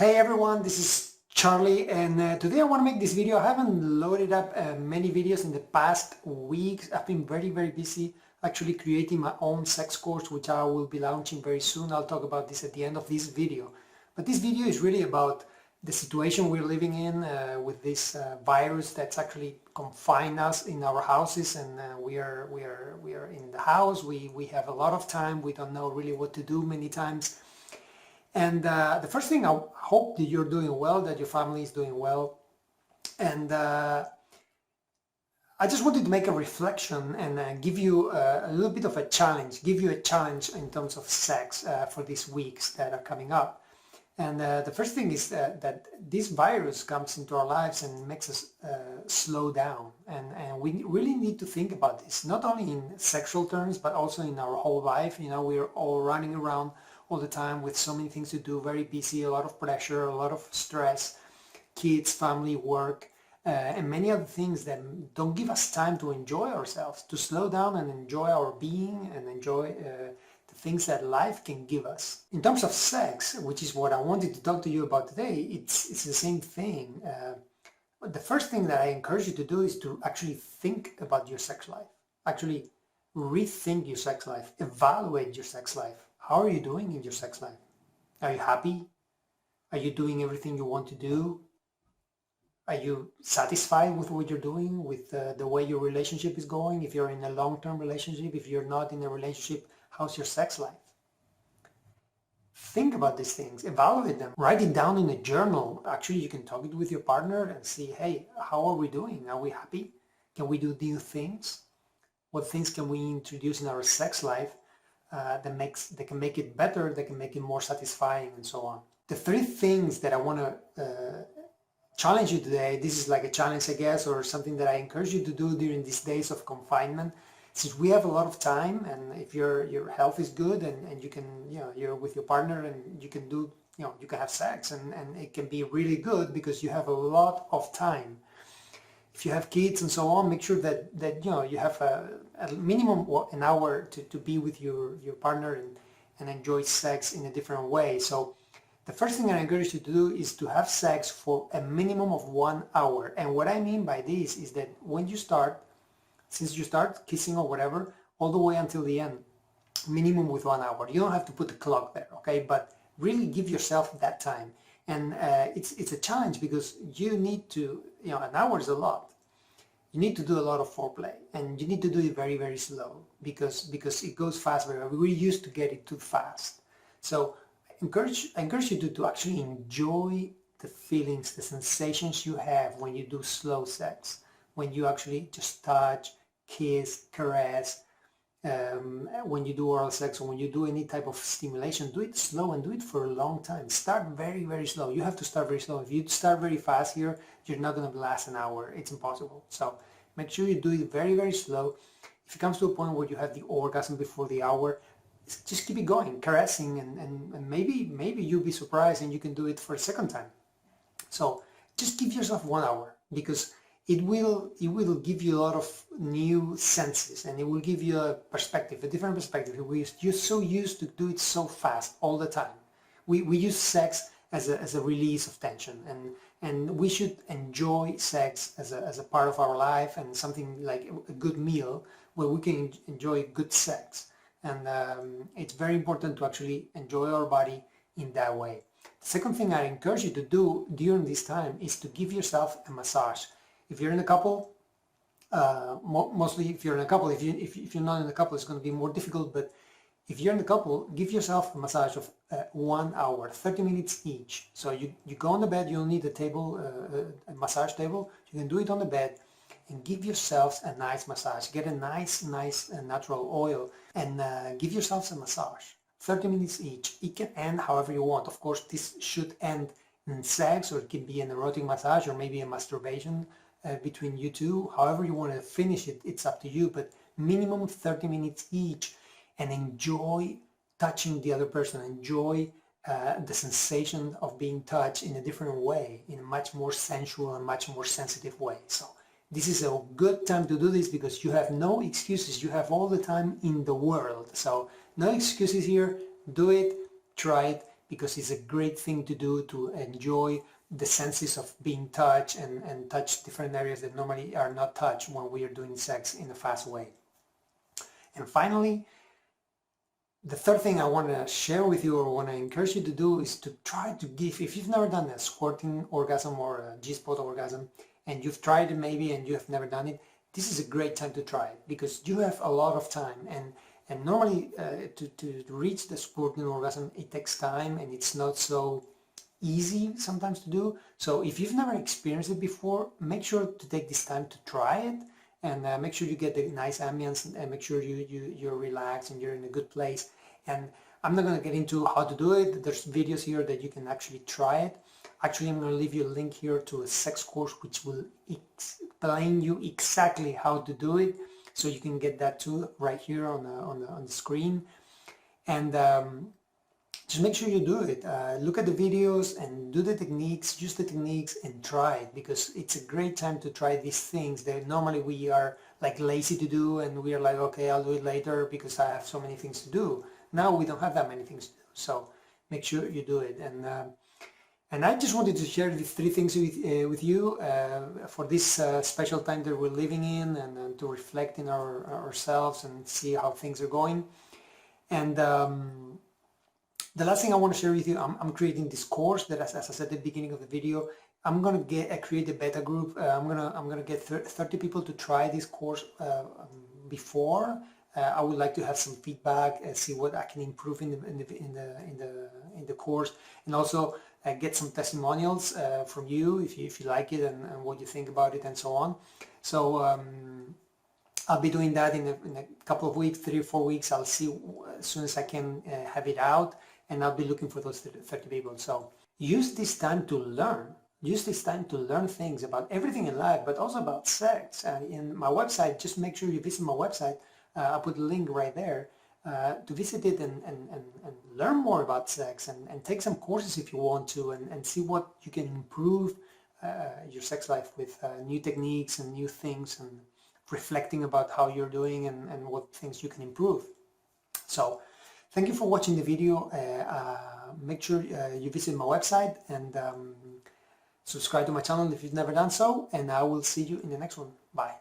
Hey everyone, this is Charlie, and today I want to make this video. I haven't loaded up many videos in the past weeks. I've been very busy actually creating my own sex course, which I will be launching very soon. I'll talk about this at the end of this video. But this video is really about the situation we're living in with this virus that's actually confined us in our houses, and we are in the house. We have a lot of time. We don't know really what to do many times. And the first thing, I hope that you're doing well, that your family is doing well. And I just wanted to make a reflection and give you a little bit of a challenge, give you a challenge in terms of sex for these weeks that are coming up. And the first thing is that this virus comes into our lives and makes us slow down. And we really need to think about this, not only in sexual terms, but also in our whole life. You know, we're all running around all the time with so many things to do, very busy, a lot of pressure, a lot of stress, kids, family, work, and many other things that don't give us time to enjoy ourselves, to slow down and enjoy our being and enjoy the things that life can give us. In terms of sex, which is what I wanted to talk to you about today, it's the same thing. The first thing that I encourage you to do is to actually think about your sex life, actually rethink your sex life, evaluate your sex life. How are you doing in your sex life? Are you happy? Are you doing everything you want to do? Are you satisfied with what you're doing, with the way your relationship is going? If you're in a long-term relationship, if you're not in a relationship, how's your sex life? Think about these things, evaluate them, write it down in a journal. Actually, you can talk it with your partner and see, hey, how are we doing? Are we happy? Can we do new things? What things can we introduce in our sex life that can make it better, that can make it more satisfying, and so on. The three things that I want to challenge you today, this is like a challenge, I guess, or something that I encourage you to do during these days of confinement. Since we have a lot of time, and if your health is good and you can, you're with your partner and you can do, you can have sex, and it can be really good because you have a lot of time. If you have kids and so on, make sure that you have a minimum an hour to be with your partner and enjoy sex in a different way. So the first thing I encourage you to do is to have sex for a minimum of 1 hour. And what I mean by this is that when you start, since you start kissing or whatever, all the way until the end, minimum with 1 hour. You don't have to put the clock there, okay? But really give yourself that time. And it's a challenge because you need to, an hour is a lot. You need to do a lot of foreplay, and you need to do it very slow because it goes fast. We're used to get it too fast. So I encourage you to actually enjoy the feelings, the sensations you have when you do slow sex, when you actually just touch, kiss, caress, when you do oral sex, or when you do any type of stimulation. Do it slow and do it for a long time. Start very slow. You have to start very slow. If you start very fast here, you're not going to last an hour. It's impossible. So make sure you do it very slow. If it comes to a point where you have the orgasm before the hour, just keep it going, caressing, and maybe you'll be surprised and you can do it for a second time. So just give yourself 1 hour, because it will give you a lot of new senses, and it will give you a perspective, a different perspective. You're so used to do it so fast all the time. We use sex as a release of tension, and we should enjoy sex as a part of our life, and something like a good meal where we can enjoy good sex. And it's very important to actually enjoy our body in that way. The second thing I encourage you to do during this time is to give yourself a massage. If you're in a couple, mostly if you're in a couple, if you're not in a couple, it's going to be more difficult. But if you're in a couple, give yourself a massage of 1 hour, 30 minutes each. So you go on the bed. You don't need a table, a massage table. You can do it on the bed and give yourselves a nice massage. Get a nice natural oil and give yourselves a massage. 30 minutes each. It can end however you want. Of course, this should end in sex, or it can be an erotic massage, or maybe a masturbation between you two. However you want to finish it, it's up to you, but minimum 30 minutes each, and enjoy touching the other person. Enjoy the sensation of being touched in a different way, in a much more sensual and much more sensitive way. So this is a good time to do this because you have no excuses. You have all the time in the world. So no excuses here. Do it, try it, because it's a great thing to do to enjoy the senses of being touched and touch different areas that normally are not touched when we are doing sex in a fast way. And finally, the third thing I want to share with you or want to encourage you to do is to try to give, if you've never done a squirting orgasm or a G-spot orgasm and you've tried it maybe and you have never done it, this is a great time to try it because you have a lot of time, and normally to reach the squirting orgasm it takes time and it's not so easy sometimes to do. So if you've never experienced it before, make sure to take this time to try it, and make sure you get the nice ambience and make sure you're relaxed and you're in a good place. And I'm not going to get into how to do it. There's videos here that you can actually try it. Actually, I'm going to leave you a link here to a sex course which will explain you exactly how to do it, so you can get that too right here on the screen. And just make sure you do it. Look at the videos and do the techniques, use the techniques and try it, because it's a great time to try these things that normally we are like lazy to do, and we are like, okay, I'll do it later because I have so many things to do. Now we don't have that many things to do, so make sure you do it. And I just wanted to share these three things with you for this special time that we're living in, and to reflect in ourselves and see how things are going. And the last thing I want to share with you, I'm creating this course that, as I said at the beginning of the video, I'm gonna create a beta group. I'm gonna get 30 people to try this course before. I would like to have some feedback and see what I can improve in the course, and also get some testimonials from you if you like it and what you think about it and so on. So I'll be doing that in a couple of weeks, 3 or 4 weeks. I'll see as soon as I can have it out, and I'll be looking for those 30 people. So use this time to learn. Use this time to learn things about everything in life, but also about sex. In my website, just make sure you visit my website. I'll put a link right there to visit it and learn more about sex, and take some courses if you want to, and see what you can improve your sex life with new techniques and new things, and reflecting about how you're doing and what things you can improve. So thank you for watching the video. Make sure you visit my website and subscribe to my channel if you've never done so, and I will see you in the next one. Bye.